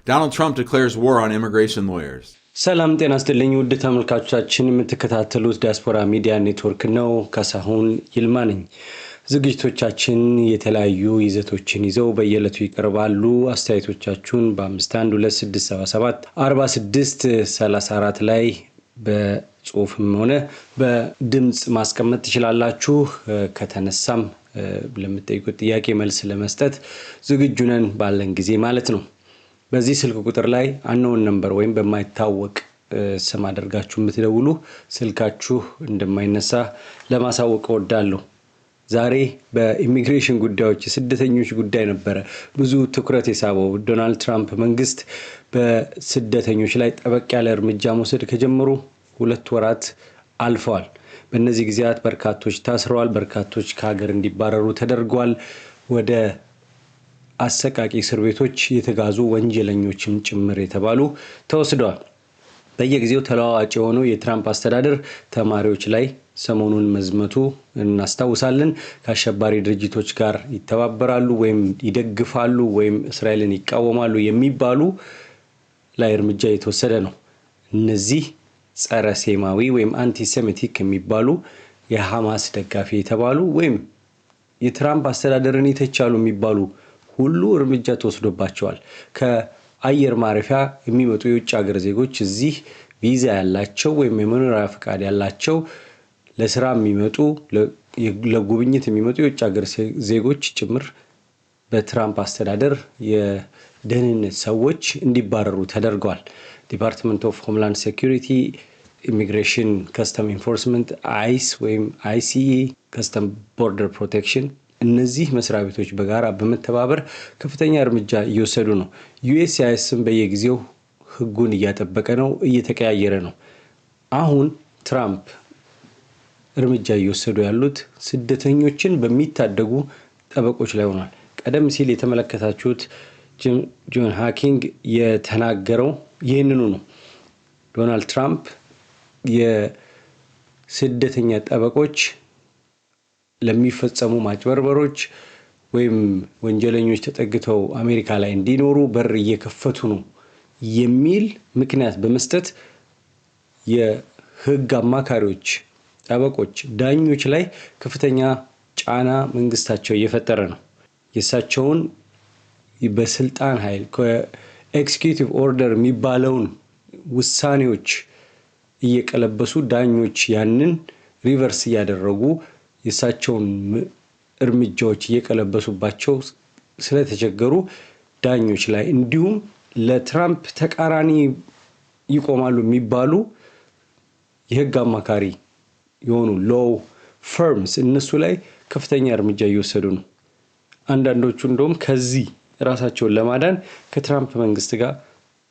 Donald Trump declares war on immigration lawyers. ሰላም ጤና ይስጥልኝ ውድ ተመልካቾቻችን የምትከታተሉት ዲያስፖራ ሚዲያ ኔትወርክ ነው። ካሳሁን ይልማ ነኝ። ዝግጅቶቻችን የተለያዩ ይዘቶችን ይዘው በየዕለቱ ይቀርባሉ። አስተያየቶቻችሁን በ512677 4634 ላይ በጽሁፍም ሆነ በድምጽ ማስቀመጥ ትችላላችሁ። ከተነሳም ለምትጠይቁት ጥያቄ መልስ ለመስጠት ዝግጁ ነን ባለን ጊዜ ማለት ነው። በዚህ ስልክ ቁጥር ላይ unknown number ወይም በማይታወቅ ስም አድርጋችሁ የምትደውሉ ስልካችሁ እንደማይነሳ ለማሳወቅ እወዳለሁ። ዛሬ በኢሚግሬሽን ጉዳዮች የስደተኞች ጉዳይ ነበር ብዙ ትኩረት የሳበው። ዶናልድ ትራምፕ መንግስት በስደተኞች ላይ ጠበቅ ያለ እርምጃ መውሰድ ከጀመሩ 2 ወራት አልፈዋል። በእነዚህ ጊዜያት በርካቶች ታስረዋል፣ በርካቶች ከሀገር እንዲባረሩ ተደርጓል። ወደ አሰቃቂ እስር ቤቶች የተጋዙ ወንጀለኞችም ጭምር የተባሉ ተወስደዋል። በየጊዜው ተለዋዋጭ የሆነው የትራምፕ አስተዳደር ተማሪዎች ላይ ሰሞኑን መዝመቱ እናስታውሳለን። ከአሸባሪ ድርጅቶች ጋር ይተባበራሉ ወይም ይደግፋሉ ወይም እስራኤልን ይቃወማሉ የሚባሉ ላይ እርምጃ የተወሰደ ነው። እነዚህ ጸረ ሴማዊ ወይም አንቲሴሚቲክ የሚባሉ የሐማስ ደጋፊ የተባሉ ወይም የትራምፕ አስተዳደርን ይተቻሉ የሚባሉ ሁሉ እርምጃ ተወስዶባቸዋል። ከአየር ማረፊያ የሚመጡ የውጭ ሀገር ዜጎች እዚህ ቪዛ ያላቸው ወይም የመኖሪያ ፈቃድ ያላቸው ለስራ የሚመጡ ለጉብኝት የሚመጡ የውጭ ሀገር ዜጎች ጭምር በትራምፕ አስተዳደር የደህንነት ሰዎች እንዲባረሩ ተደርገዋል። ዲፓርትመንት ኦፍ ሆምላንድ ሴኩሪቲ፣ ኢሚግሬሽን ከስተም ኢንፎርስመንት፣ አይስ ወይም አይሲኢ፣ ከስተም ቦርደር ፕሮቴክሽን እነዚህ መስሪያ ቤቶች በጋራ በመተባበር ከፍተኛ እርምጃ እየወሰዱ ነው። ዩኤስሲአይኤስም በየጊዜው ህጉን እያጠበቀ ነው፣ እየተቀያየረ ነው። አሁን ትራምፕ እርምጃ እየወሰዱ ያሉት ስደተኞችን በሚታደጉ ጠበቆች ላይ ሆኗል። ቀደም ሲል የተመለከታችሁት ጆን ሃኪንግ የተናገረው ይህንኑ ነው። ዶናልድ ትራምፕ የስደተኛ ጠበቆች ለሚፈጸሙ ማጭበርበሮች ወይም ወንጀለኞች ተጠግተው አሜሪካ ላይ እንዲኖሩ በር እየከፈቱ ነው የሚል ምክንያት በመስጠት የህግ አማካሪዎች፣ ጠበቆች፣ ዳኞች ላይ ከፍተኛ ጫና መንግስታቸው እየፈጠረ ነው። የእሳቸውን በስልጣን ኃይል ከኤክስኪዩቲቭ ኦርደር የሚባለውን ውሳኔዎች እየቀለበሱ ዳኞች ያንን ሪቨርስ እያደረጉ የእሳቸውን እርምጃዎች እየቀለበሱባቸው ስለተቸገሩ ዳኞች ላይ እንዲሁም ለትራምፕ ተቃራኒ ይቆማሉ የሚባሉ የህግ አማካሪ የሆኑ ሎው ፈርምስ እነሱ ላይ ከፍተኛ እርምጃ እየወሰዱ ነው። አንዳንዶቹ እንደውም ከዚህ ራሳቸውን ለማዳን ከትራምፕ መንግስት ጋር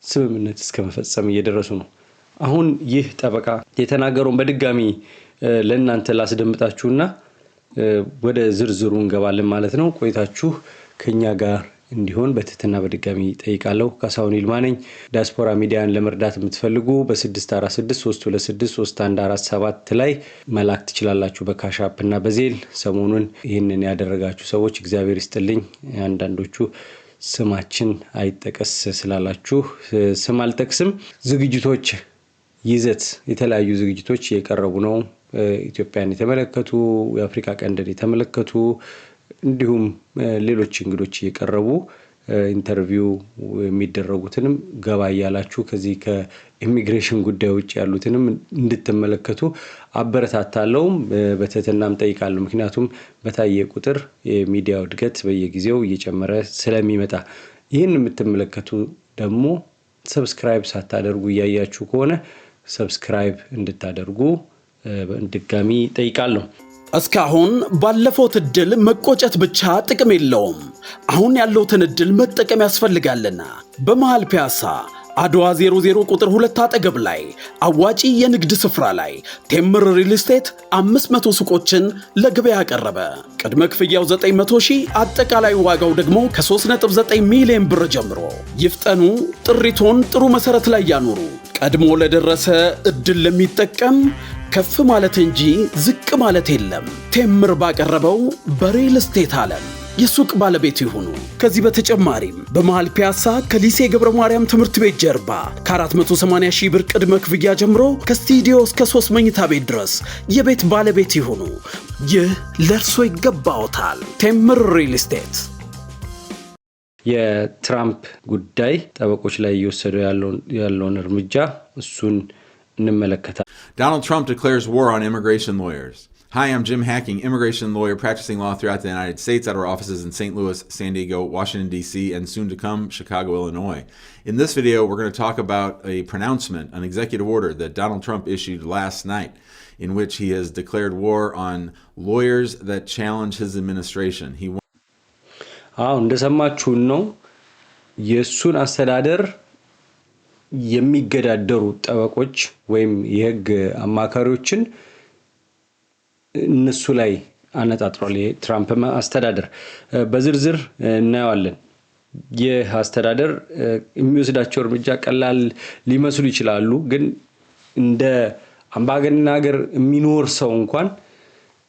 ስምምነት እስከ መፈጸም እየደረሱ ነው። አሁን ይህ ጠበቃ የተናገረውን በድጋሚ ለእናንተ ላስደምጣችሁና ወደ ዝርዝሩ እንገባለን ማለት ነው። ቆይታችሁ ከኛ ጋር እንዲሆን በትህትና በድጋሚ ጠይቃለሁ። ካሳሁን ይልማ ነኝ። ዲያስፖራ ሚዲያን ለመርዳት የምትፈልጉ በ646323147 ላይ መላክ ትችላላችሁ፣ በካሽ አፕ እና በዜል። ሰሞኑን ይህንን ያደረጋችሁ ሰዎች እግዚአብሔር ይስጥልኝ። አንዳንዶቹ ስማችን አይጠቀስ ስላላችሁ ስም አልጠቅስም። ዝግጅቶች ይዘት የተለያዩ ዝግጅቶች እየቀረቡ ነው። ኢትዮጵያን የተመለከቱ፣ የአፍሪካ ቀንድን የተመለከቱ እንዲሁም ሌሎች እንግዶች እየቀረቡ ኢንተርቪው የሚደረጉትንም ገባ እያላችሁ ከዚህ ከኢሚግሬሽን ጉዳይ ውጭ ያሉትንም እንድትመለከቱ አበረታታለሁ፣ በትህትናም ጠይቃለሁ። ምክንያቱም በታየ ቁጥር የሚዲያው እድገት በየጊዜው እየጨመረ ስለሚመጣ ይህን የምትመለከቱ ደግሞ ሰብስክራይብ ሳታደርጉ እያያችሁ ከሆነ ሰብስክራይብ እንድታደርጉ ድጋሚ ጠይቃለሁ። እስካሁን ባለፈው እድል መቆጨት ብቻ ጥቅም የለውም። አሁን ያለውትን እድል መጠቀም ያስፈልጋልና በመሃል ፒያሳ አድዋ 00 ቁጥር 2 አጠገብ ላይ አዋጪ የንግድ ስፍራ ላይ ቴምር ሪል ስቴት 500 ሱቆችን ለገበያ ያቀረበ። ቅድመ ክፍያው 900,000፣ አጠቃላይ ዋጋው ደግሞ ከ3.9 ሚሊዮን ብር ጀምሮ። ይፍጠኑ፣ ጥሪቶን ጥሩ መሰረት ላይ ያኖሩ። ቀድሞ ለደረሰ እድል ለሚጠቀም ከፍ ማለት እንጂ ዝቅ ማለት የለም። ቴምር ባቀረበው በሪል ስቴት ዓለም የሱቅ ባለቤት ይሁኑ። ከዚህ በተጨማሪም በመሃል ፒያሳ ከሊሴ ገብረ ማርያም ትምህርት ቤት ጀርባ ከ480 ሺህ ብር ቅድመ ክፍያ ጀምሮ ከስቱዲዮ እስከ 3 መኝታ ቤት ድረስ የቤት ባለቤት ይሁኑ። ይህ ለእርሶ ይገባዎታል። ቴምር ሪል ስቴት። የትራምፕ ጉዳይ ጠበቆች ላይ እየወሰዱ ያለውን እርምጃ እሱን እንመለከታለን። Donald Trump declares war on immigration lawyers. Hi, I'm Jim Hacking, immigration lawyer practicing law throughout the United States at our offices in St. Louis, San Diego, Washington, D.C., and soon to come, Chicago, Illinois. In this video, we're going to talk about a pronouncement, an executive order that Donald Trump issued last night, in which he has declared war on lawyers that challenge his administration. እንደሰማችሁን ነው የሱን አስተዳደር የሚገዳደሩ ጠበቆች ወይም የህግ አማካሪዎችን እነሱ ላይ አነጣጥሯል። የትራምፕ አስተዳደር በዝርዝር እናየዋለን። ይህ አስተዳደር የሚወስዳቸው እርምጃ ቀላል ሊመስሉ ይችላሉ፣ ግን እንደ አምባገነን ሀገር የሚኖር ሰው እንኳን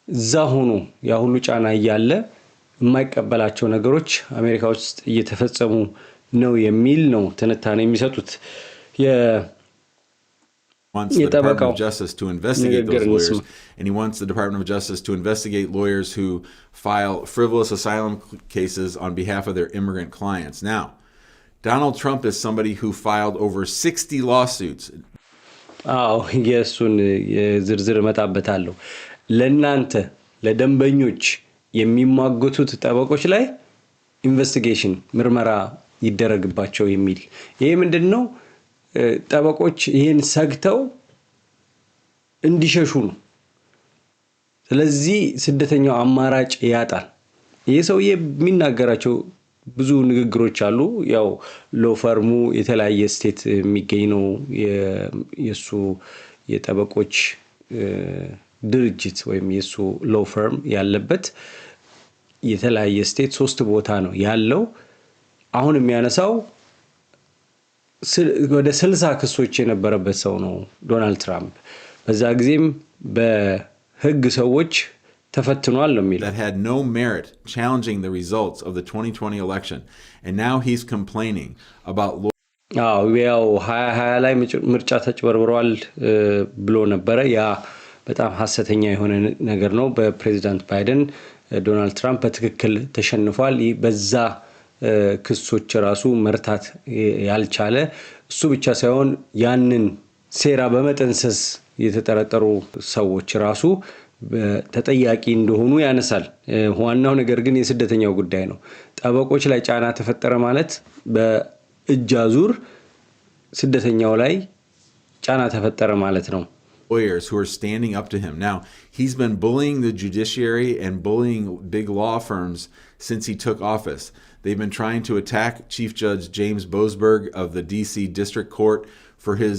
እዛ ሆኖ ያ ሁሉ ጫና እያለ የማይቀበላቸው ነገሮች አሜሪካ ውስጥ እየተፈጸሙ ነው የሚል ነው ትንታኔ የሚሰጡት። wants the Department of Justice to investigate those lawyers, and he wants the Department of Justice to investigate lawyers who file frivolous asylum cases on behalf of their immigrant clients. Now, Donald Trump is somebody who filed over 60 lawsuits. የሱን ዝርዝር መጣበታለሁ። ለናንተ ለደንበኞች የሚማገቱት ጠበቆች ላይ ኢንቨስቲጌሽን ምርመራ ይደረግባቸው የሚል ይሄ ምንድነው? ጠበቆች ይሄን ሰግተው እንዲሸሹ ነው። ስለዚህ ስደተኛው አማራጭ ያጣል። ይሄ ሰውዬ የሚናገራቸው ብዙ ንግግሮች አሉ። ያው ሎፈርሙ የተለያየ ስቴት የሚገኝ ነው። የሱ የጠበቆች ድርጅት ወይም የሱ ሎፈርም ያለበት የተለያየ ስቴት 3 ቦታ ነው ያለው። አሁን የሚያነሳው ወደ 60 ክሶች የነበረበት ሰው ነው ዶናልድ ትራምፕ። በዛ ጊዜም በህግ ሰዎች ተፈትኗል ነው የሚለው። That had no merit challenging the results of the 2020 election, and now he's complaining about ያው 2020 ላይ ምርጫ ተጭበርብሯል ብሎ ነበረ። ያ በጣም ሐሰተኛ የሆነ ነገር ነው። በፕሬዚዳንት ባይደን ዶናልድ ትራምፕ በትክክል ተሸንፏል። በዛ ክሶች ራሱ መርታት ያልቻለ እሱ ብቻ ሳይሆን ያንን ሴራ በመጠንሰስ የተጠረጠሩ ሰዎች ራሱ ተጠያቂ እንደሆኑ ያነሳል። ዋናው ነገር ግን የስደተኛው ጉዳይ ነው። ጠበቆች ላይ ጫና ተፈጠረ ማለት በእጅ አዙር ስደተኛው ላይ ጫና ተፈጠረ ማለት ነው። Lawyers who are standing up to him. Now, he's been bullying the judiciary and bullying big law firms since he took office. They've been trying to attack Chief Judge James Boasberg of the D.C. District Court for his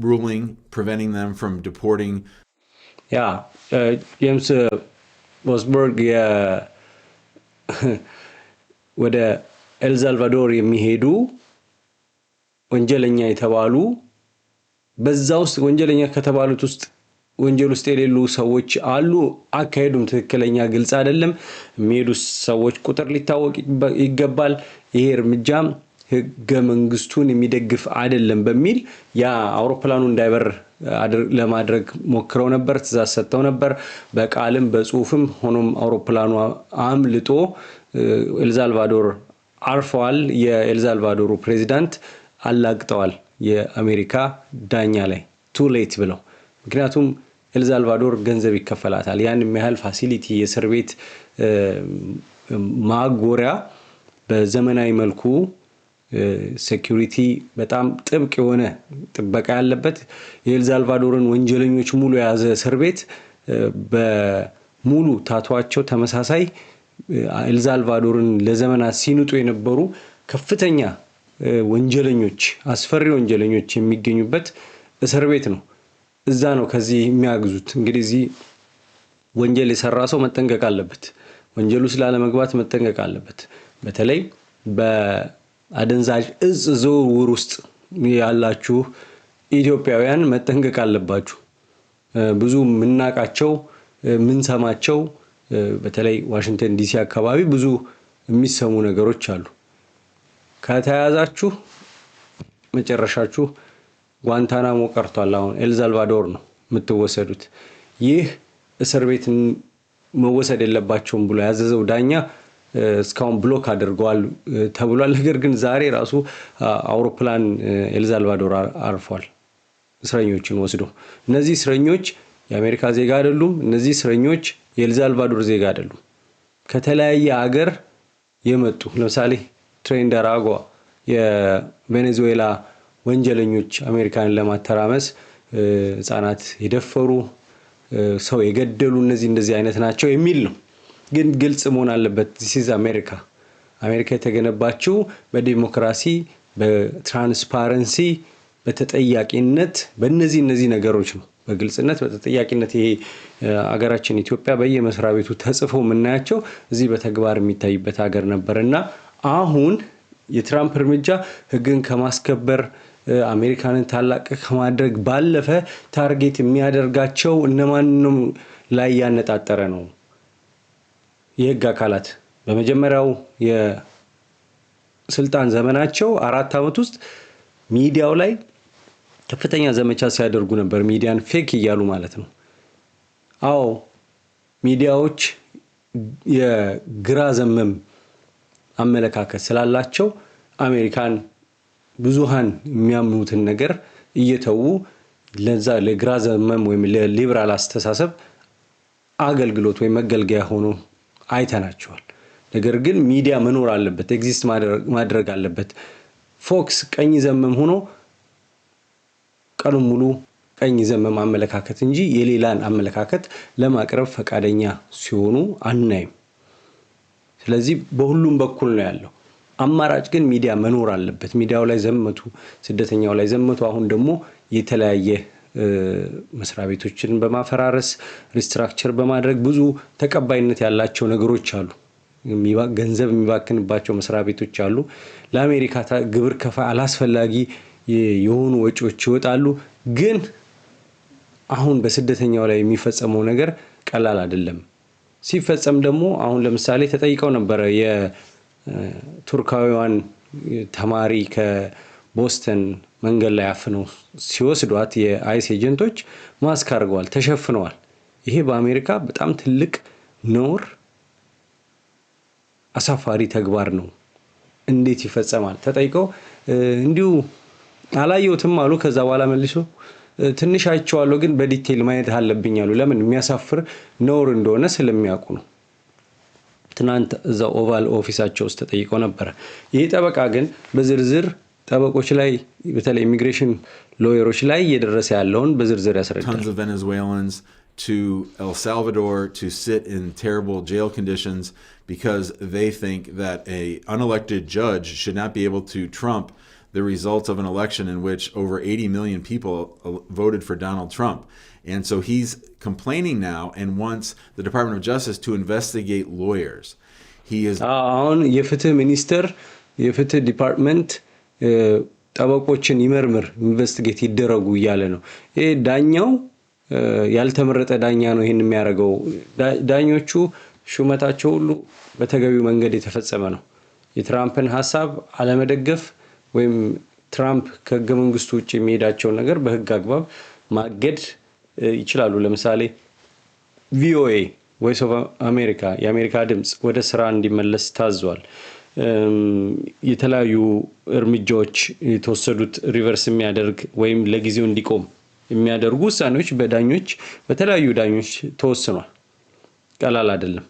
ruling preventing them from deporting. Yeah, James Boasberg ወደ ኤል ሳልቫዶር የሚሄዱ ወንጀለኛ የተባሉ በዛ ውስጥ ወንጀለኛ ከተባሉት ውስጥ ወንጀል ውስጥ የሌሉ ሰዎች አሉ። አካሄዱም ትክክለኛ ግልጽ አይደለም። የሚሄዱ ሰዎች ቁጥር ሊታወቅ ይገባል። ይሄ እርምጃም ህገ መንግስቱን የሚደግፍ አይደለም በሚል ያ አውሮፕላኑ እንዳይበር ለማድረግ ሞክረው ነበር። ትዕዛዝ ሰጥተው ነበር በቃልም በጽሁፍም። ሆኖም አውሮፕላኑ አምልጦ ኤል ሳልቫዶር አርፈዋል። የኤል ሳልቫዶሩ ፕሬዚዳንት አላግጠዋል የአሜሪካ ዳኛ ላይ ቱ ሌት ብለው። ምክንያቱም ኤል ሳልቫዶር ገንዘብ ይከፈላታል። ያን የሚያህል ፋሲሊቲ የእስር ቤት ማጎሪያ በዘመናዊ መልኩ ሴኩሪቲ በጣም ጥብቅ የሆነ ጥበቃ ያለበት የኤል ሳልቫዶርን ወንጀለኞች ሙሉ የያዘ እስር ቤት በሙሉ ታቷቸው ተመሳሳይ ኤል ሳልቫዶርን ለዘመናት ሲንጡ የነበሩ ከፍተኛ ወንጀለኞች አስፈሪ ወንጀለኞች የሚገኙበት እስር ቤት ነው። እዛ ነው ከዚህ የሚያግዙት። እንግዲህ እዚህ ወንጀል የሰራ ሰው መጠንቀቅ አለበት። ወንጀሉ ስላለ መግባት መጠንቀቅ አለበት። በተለይ በአደንዛዥ እጽ ዝውውር ውስጥ ያላችሁ ኢትዮጵያውያን መጠንቀቅ አለባችሁ። ብዙ ምናቃቸው ምንሰማቸው በተለይ ዋሽንግተን ዲሲ አካባቢ ብዙ የሚሰሙ ነገሮች አሉ። ከተያዛችሁ መጨረሻችሁ ጓንታናሞ ቀርቷል። አሁን ኤልሳልቫዶር ነው የምትወሰዱት። ይህ እስር ቤት መወሰድ የለባቸውም ብሎ ያዘዘው ዳኛ እስካሁን ብሎክ አድርገዋል ተብሏል። ነገር ግን ዛሬ ራሱ አውሮፕላን ኤልሳልቫዶር አርፏል እስረኞችን ወስዶ። እነዚህ እስረኞች የአሜሪካ ዜጋ አይደሉም። እነዚህ እስረኞች የኤልሳልቫዶር ዜጋ አይደሉም። ከተለያየ ሀገር የመጡ ለምሳሌ ትሬንደራጓ የቬኔዙዌላ ወንጀለኞች አሜሪካንን ለማተራመስ ህፃናት የደፈሩ ሰው የገደሉ እንደዚህ አይነት ናቸው የሚል ነው። ግን ግልጽ መሆን አለበት። ዚስ አሜሪካ የተገነባችው በዲሞክራሲ፣ በትራንስፓረንሲ፣ በተጠያቂነት በእነዚህ ነገሮች ነው። በግልጽነት በተጠያቂነት ይሄ አገራችን ኢትዮጵያ በየመስሪያ ቤቱ ተጽፎ የምናያቸው እዚህ በተግባር የሚታይበት ሀገር ነበርና አሁን የትራምፕ እርምጃ ህግን ከማስከበር አሜሪካንን ታላቅ ከማድረግ ባለፈ ታርጌት የሚያደርጋቸው እነማንም ላይ ያነጣጠረ ነው። የህግ አካላት በመጀመሪያው የስልጣን ዘመናቸው 4 ዓመት ውስጥ ሚዲያው ላይ ከፍተኛ ዘመቻ ሲያደርጉ ነበር። ሚዲያን ፌክ እያሉ ማለት ነው። አዎ ሚዲያዎች የግራ ዘመም አመለካከት ስላላቸው አሜሪካን ብዙሃን የሚያምኑትን ነገር እየተዉ ለዛ ለግራ ዘመም ወይም ለሊበራል አስተሳሰብ አገልግሎት ወይ መገልገያ ሆኖ አይተናቸዋል። ነገር ግን ሚዲያ መኖር አለበት፣ ኤግዚስት ማድረግ አለበት። ፎክስ ቀኝ ዘመም ሆኖ ቀኑን ሙሉ ቀኝ ዘመም አመለካከት እንጂ የሌላን አመለካከት ለማቅረብ ፈቃደኛ ሲሆኑ አናይም። ስለዚህ በሁሉም በኩል ነው ያለው። አማራጭ ግን ሚዲያ መኖር አለበት። ሚዲያው ላይ ዘመቱ፣ ስደተኛው ላይ ዘመቱ። አሁን ደግሞ የተለያየ መስሪያ ቤቶችን በማፈራረስ ሪስትራክቸር በማድረግ ብዙ ተቀባይነት ያላቸው ነገሮች አሉ። ገንዘብ የሚባክንባቸው መስሪያ ቤቶች አሉ። ለአሜሪካ ግብር ከፋይ አላስፈላጊ የሆኑ ወጪዎች ይወጣሉ። ግን አሁን በስደተኛው ላይ የሚፈጸመው ነገር ቀላል አይደለም። ሲፈጸም ደግሞ አሁን ለምሳሌ ተጠይቀው ነበር የቱርካዊዋን ተማሪ ከቦስተን መንገድ ላይ አፍነው ሲወስዷት የአይስ ኤጀንቶች ማስክ አድርገዋል፣ ተሸፍነዋል። ይሄ በአሜሪካ በጣም ትልቅ ነውር፣ አሳፋሪ ተግባር ነው። እንዴት ይፈጸማል? ተጠይቀው እንዲሁ አላየሁትም አሉ። ከዛ በኋላ መልሶ ትንሽ አይቼዋለሁ ግን በዲቴል ማየት አለብኝ አሉ። ለምን? የሚያሳፍር ነውር እንደሆነ ስለሚያውቁ ነው። ትናንት እዛ ኦቫል ኦፊሳቸው ውስጥ ተጠይቀው ነበር። ይሄ ጠበቃ ግን በዝርዝር ጠበቆች ላይ በተለይ ኢሚግሬሽን ሎየሮች ላይ እየደረሰ ያለውን በዝርዝር ያስረዳል። Tons of Venezuelans to El Salvador to sit in terrible jail conditions because they think that a unelected judge should not be able to trump the results of an election in which over 80 million people voted for Donald Trump. And so he's complaining now and wants the Department of Justice to investigate lawyers. He is አሁን የፍትህ ሚኒስቴር የፍትህ ዲፓርትመንት ጠበቆችን ይመርምር፣ ኢንቨስቲጌት ይደረጉ እያለ ነው። ይሄ ዳኛው ያልተመረጠ ዳኛ ነው ይሄን የሚያደርገው። ዳኞቹ ሹመታቸው ሁሉ በተገቢው መንገድ የተፈጸመ ነው። የትራምፕን ሐሳብ አለመደገፍ ወይም ትራምፕ ከህገ መንግስቱ ውጭ የሚሄዳቸው ነገር በህግ አግባብ ማገድ ይችላሉ። ለምሳሌ ቪኦኤ ቮይስ ኦፍ አሜሪካ የአሜሪካ ድምጽ ወደ ስራ እንዲመለስ ታዟል። የተለያዩ እርምጃዎች የተወሰዱት ሪቨርስ የሚያደርግ ወይም ለጊዜው እንዲቆም የሚያደርጉ ውሳኔዎች በዳኞች በተለያዩ ዳኞች ተወስኗል። ቀላል አይደለም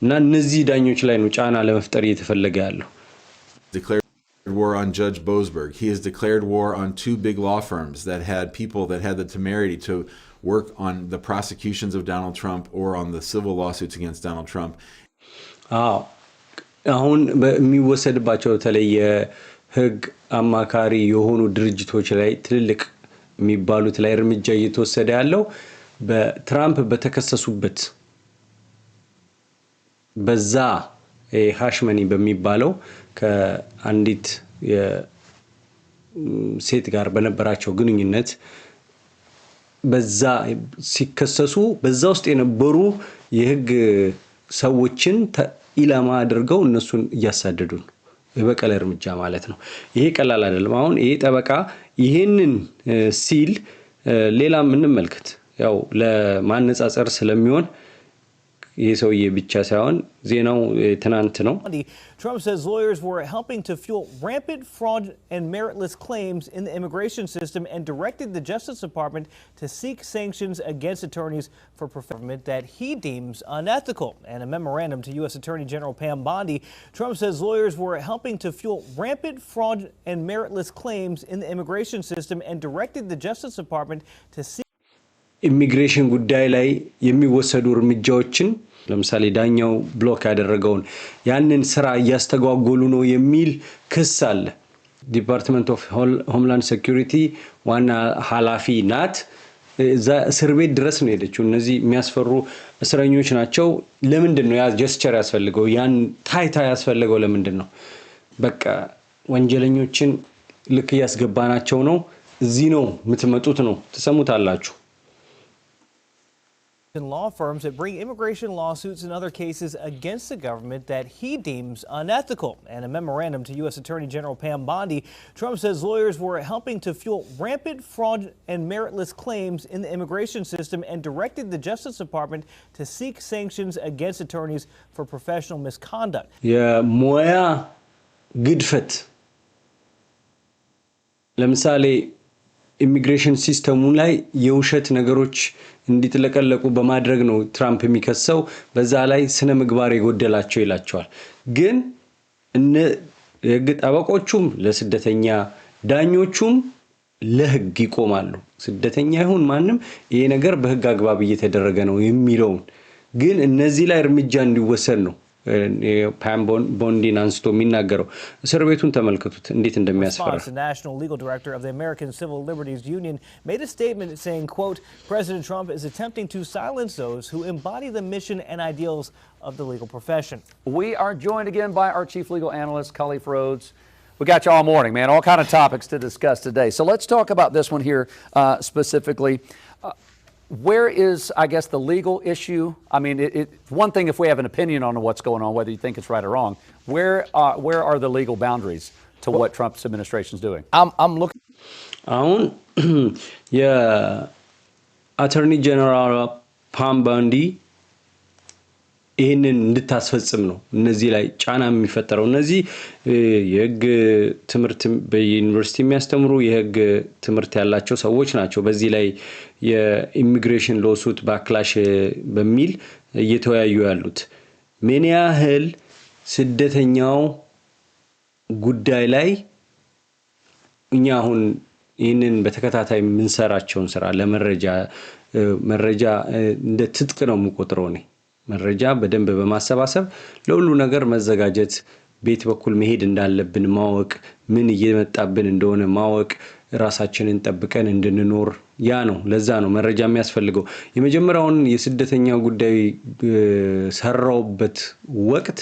እና እነዚህ ዳኞች ላይ ነው ጫና ለመፍጠር እየተፈለገ ያለው። war on Judge Boasberg. He has declared war on 2 big law firms that had people that had the temerity to work on the prosecutions of Donald Trump or on the civil lawsuits against Donald Trump. አሁን በሚወሰድባቸው በተለይ የህግ አማካሪ የሆኑ ድርጅቶች ላይ ትልልቅ የሚባሉት ላይ እርምጃ እየተወሰደ ያለው በትራምፕ በተከሰሱበት በዛ ሃሽመኒ በሚባለው ከአንዲት ሴት ጋር በነበራቸው ግንኙነት በዛ ሲከሰሱ በዛ ውስጥ የነበሩ የህግ ሰዎችን ኢላማ አድርገው እነሱን እያሳደዱ ነው። የበቀል እርምጃ ማለት ነው። ይሄ ቀላል አይደለም። አሁን ይሄ ጠበቃ ይሄንን ሲል ሌላ ምንም መልከት ያው ለማነጻጸር ስለሚሆን ይሄ ሰውዬ ብቻ ሳይሆን ዜናው ትናንት ነው። Trump says lawyers were helping to fuel rampant fraud and meritless claims in the immigration system and directed the Justice Department to seek sanctions against attorneys for government that he deems unethical. And a memorandum to U.S. Attorney General Pam Bondi, Trump says lawyers were helping to fuel rampant fraud and meritless claims in the immigration system and directed the Justice Department to seek ኢሚግሬሽን ጉዳይ ላይ የሚወሰዱ እርምጃዎችን ለምሳሌ ዳኛው ብሎክ ያደረገውን ያንን ስራ እያስተጓጎሉ ነው የሚል ክስ አለ። ዲፓርትመንት ኦፍ ሆምላንድ ሴኩሪቲ ዋና ኃላፊ ናት። እዛ እስር ቤት ድረስ ነው ሄደችው። እነዚህ የሚያስፈሩ እስረኞች ናቸው። ለምንድን ነው ያ ጀስቸር ያስፈልገው? ያን ታይታ ያስፈልገው ለምንድን ነው? በቃ ወንጀለኞችን ልክ ያስገባናቸው ነው። እዚህ ነው የምትመጡት ነው ትሰሙታላችሁ። law firms that bring immigration lawsuits and other cases against the government that he deems unethical. And a memorandum to U.S. Attorney General Pam Bondi, Trump says lawyers were helping to fuel rampant fraud and meritless claims in the immigration system and directed the Justice Department to seek sanctions against attorneys for professional misconduct. የሙያ ግድፈት ለምሳሌ ኢሚግሬሽን ሲስተሙ ላይ የውሸት ነገሮች እንዲጥለቀለቁ በማድረግ ነው ትራምፕ የሚከሰው። በዛ ላይ ስነ ምግባር የጎደላቸው ይላቸዋል። ግን የህግ ጠበቆቹም ለስደተኛ ዳኞቹም ለህግ ይቆማሉ። ስደተኛ ይሁን ማንም ይሄ ነገር በህግ አግባብ እየተደረገ ነው የሚለውን ግን እነዚህ ላይ እርምጃ እንዲወሰድ ነው ፓም ቦንዲን አንስቶ የሚናገረው። እስር ቤቱን ተመልከቱት እንዴት እንደሚያስፈራ። The National Legal Director of the American Civil Liberties Union made a statement saying, quote, President Trump is attempting to silence those who embody the mission and ideals of the legal profession. We are joined again by our chief legal analyst, Khalif Rhodes. We got you all morning, man. All kind of topics to discuss today. So let's talk about this one here specifically. Where is, I guess, the legal issue? I mean, it's one thing if we have an opinion on what's going on, whether you think it's right or wrong. Where are the legal boundaries to what Trump's administration is doing? I'm looking. Attorney General Pam Bondi ይሄንን እንድታስፈጽም ነው እነዚህ ላይ ጫና የሚፈጠረው። እነዚህ የህግ ትምህርት በዩኒቨርሲቲ የሚያስተምሩ የህግ ትምህርት ያላቸው ሰዎች ናቸው። በዚህ ላይ የኢሚግሬሽን ሎሱት ባክላሽ በሚል እየተወያዩ ያሉት ምን ያህል ስደተኛው ጉዳይ ላይ እኛ አሁን ይህንን በተከታታይ የምንሰራቸውን ስራ መረጃ እንደ ትጥቅ ነው የምቆጥረው ነኝ። መረጃ በደንብ በማሰባሰብ ለሁሉ ነገር መዘጋጀት፣ ቤት በኩል መሄድ እንዳለብን ማወቅ፣ ምን እየመጣብን እንደሆነ ማወቅ፣ ራሳችንን ጠብቀን እንድንኖር ያ ነው። ለዛ ነው መረጃ የሚያስፈልገው። የመጀመሪያውን የስደተኛ ጉዳይ ሰራውበት ወቅት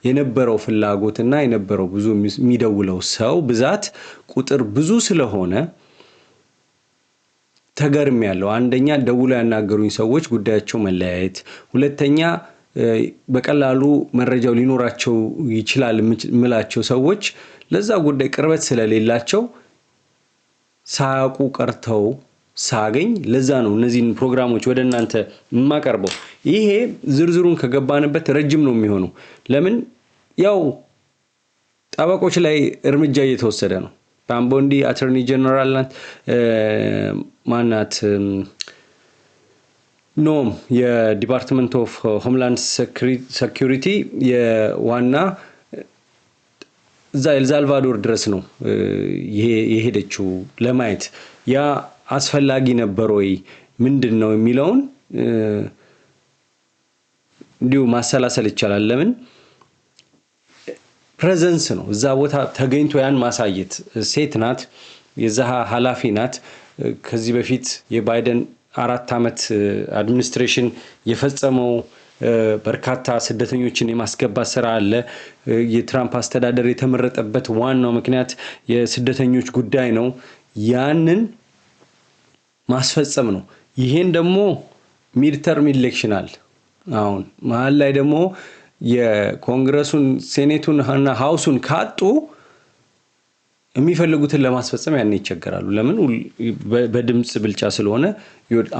የነበረው ፍላጎትና የነበረው ብዙ የሚደውለው ሰው ብዛት ቁጥር ብዙ ስለሆነ ተገርም ያለው አንደኛ ደውለው ያናገሩኝ ሰዎች ጉዳያቸው መለያየት፣ ሁለተኛ በቀላሉ መረጃው ሊኖራቸው ይችላል ምላቸው ሰዎች ለዛ ጉዳይ ቅርበት ስለሌላቸው ሳያውቁ ቀርተው ሳገኝ ለዛ ነው እነዚህን ፕሮግራሞች ወደ እናንተ ማቀርበው። ይሄ ዝርዝሩን ከገባንበት ረጅም ነው የሚሆነው። ለምን ያው ጠበቆች ላይ እርምጃ እየተወሰደ ነው። ፓም ቦንዲ አተርኒ ጀነራል ናት። ማናት ኖም የዲፓርትመንት ኦፍ ሆምላንድ ሴኩሪቲ የዋና እዛ ኤልሳልቫዶር ድረስ ነው የሄደችው ለማየት። ያ አስፈላጊ ነበር ወይ ምንድነው የሚለውን እንዲሁ ማሰላሰል ይቻላል። ለምን ፕሬዘንስ ነው እዛ ቦታ ተገኝቶ ያን ማሳየት። ሴት ናት፣ የዛ ኃላፊ ናት። ከዚህ በፊት የባይደን 4 ዓመት አድሚኒስትሬሽን የፈጸመው በርካታ ስደተኞችን የማስገባት ስራ አለ። የትራምፕ አስተዳደር የተመረጠበት ዋናው ምክንያት የስደተኞች ጉዳይ ነው። ያንን ማስፈጸም ነው። ይሄን ደግሞ ሚድተርም ኢሌክሽናል አሁን መሃል ላይ ደግሞ የኮንግረሱን ሴኔቱን እና ሃውሱን ካጡ የሚፈልጉትን ለማስፈጸም ያን ይቸገራሉ። ለምን በድምጽ ብልጫ ስለሆነ።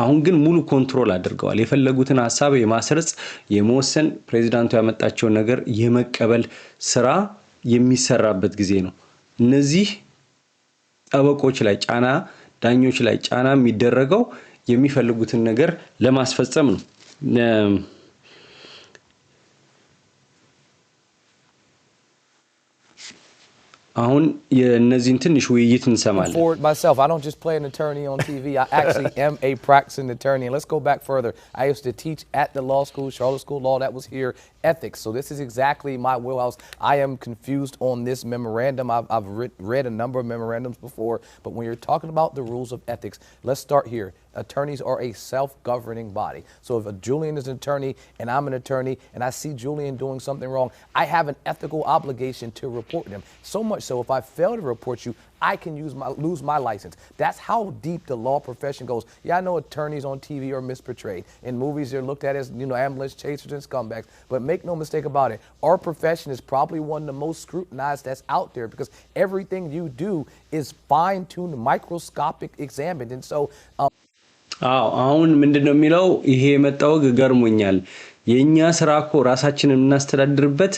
አሁን ግን ሙሉ ኮንትሮል አድርገዋል። የፈለጉትን ሐሳብ የማስረጽ የመወሰን ፕሬዚዳንቱ ያመጣቸውን ነገር የመቀበል ስራ የሚሰራበት ጊዜ ነው። እነዚህ ጠበቆች ላይ ጫና፣ ዳኞች ላይ ጫና የሚደረገው የሚፈልጉትን ነገር ለማስፈጸም ነው። አሁን የነዚህን ትንሽ ውይይት እንሰማለን። For myself, I don't just play an attorney on TV. I actually am a practicing attorney. And let's go back further. I used to teach at the law school, Charlotte School of Law, that was here, ethics. So this is exactly my wheelhouse. I am confused on this memorandum. I've read a number of memorandums before, but when you're talking about the rules of ethics, let's start here. Attorneys are a self-governing body. So if Julian is an attorney and I'm an attorney and I see Julian doing something wrong, I have an ethical obligation to report him. So much so if I fail to report you, I can lose my license. That's how deep the law profession goes. Yeah, I know attorneys on TV are misportrayed. In movies, they're looked at as, ambulance chasers and scumbags. But make no mistake about it, our profession is probably one of the most scrutinized that's out there because everything you do is fine-tuned, microscopic, examined. And so... አሁን ምንድነው የሚለው? ይሄ የመጣው ገርሞኛል። የኛ ስራ እኮ ራሳችንን እናስተዳድርበት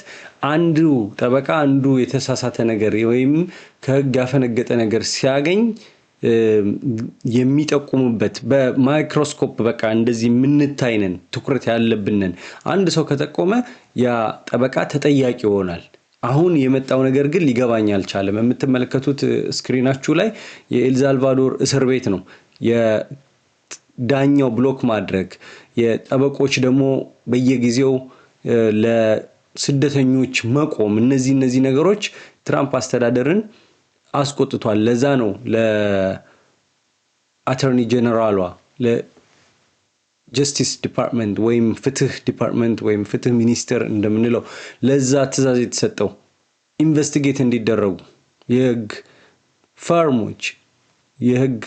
አንዱ ጠበቃ አንዱ የተሳሳተ ነገር ወይም ከህግ ያፈነገጠ ነገር ሲያገኝ የሚጠቁሙበት በማይክሮስኮፕ በቃ እንደዚህ ምንታይነን ትኩረት ያለብንን አንድ ሰው ከተቆመ ያ ጠበቃ ተጠያቂ ይሆናል። አሁን የመጣው ነገር ግን ሊገባኝ አልቻለም። የምትመለከቱት ስክሪናችሁ ላይ የኤልሳልቫዶር እስር ቤት ነው። ዳኛው ብሎክ ማድረግ የጠበቆች ደግሞ በየጊዜው ለስደተኞች መቆም እነዚህ ነገሮች ትራምፕ አስተዳደርን አስቆጥቷል። ለዛ ነው ለአተርኒ ጀነራሏ ለጀስቲስ ዲፓርትመንት ወይም ፍትህ ዲፓርትመንት ወይም ፍትህ ሚኒስቴር እንደምንለው ለዛ ትዕዛዝ የተሰጠው ኢንቨስቲጌት እንዲደረጉ የህግ ፈርሞች የህግ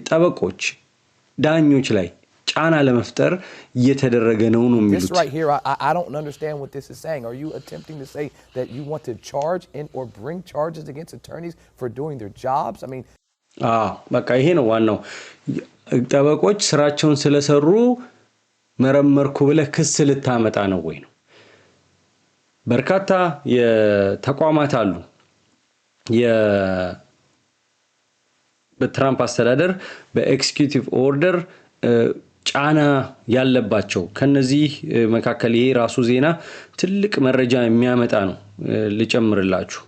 ጠበቆች ዳኞች ላይ ጫና ለመፍጠር እየተደረገ ነው የሚሉት። This right here, I don't understand what this is saying. Are you attempting to say that you want to charge or bring charges against attorneys for doing their jobs? I mean, በቃ ይሄ ነው ዋናው። ጠበቆች ስራቸውን ስለሰሩ መረመርኩ ብለህ ክስ ልታመጣ ነው ወይ ነው። በርካታ የተቋማት አሉ በትራምፕ አስተዳደር በኤክስኪዩቲቭ ኦርደር ጫና ያለባቸው ከነዚህ መካከል ይሄ ራሱ ዜና ትልቅ መረጃ የሚያመጣ ነው። ልጨምርላችሁ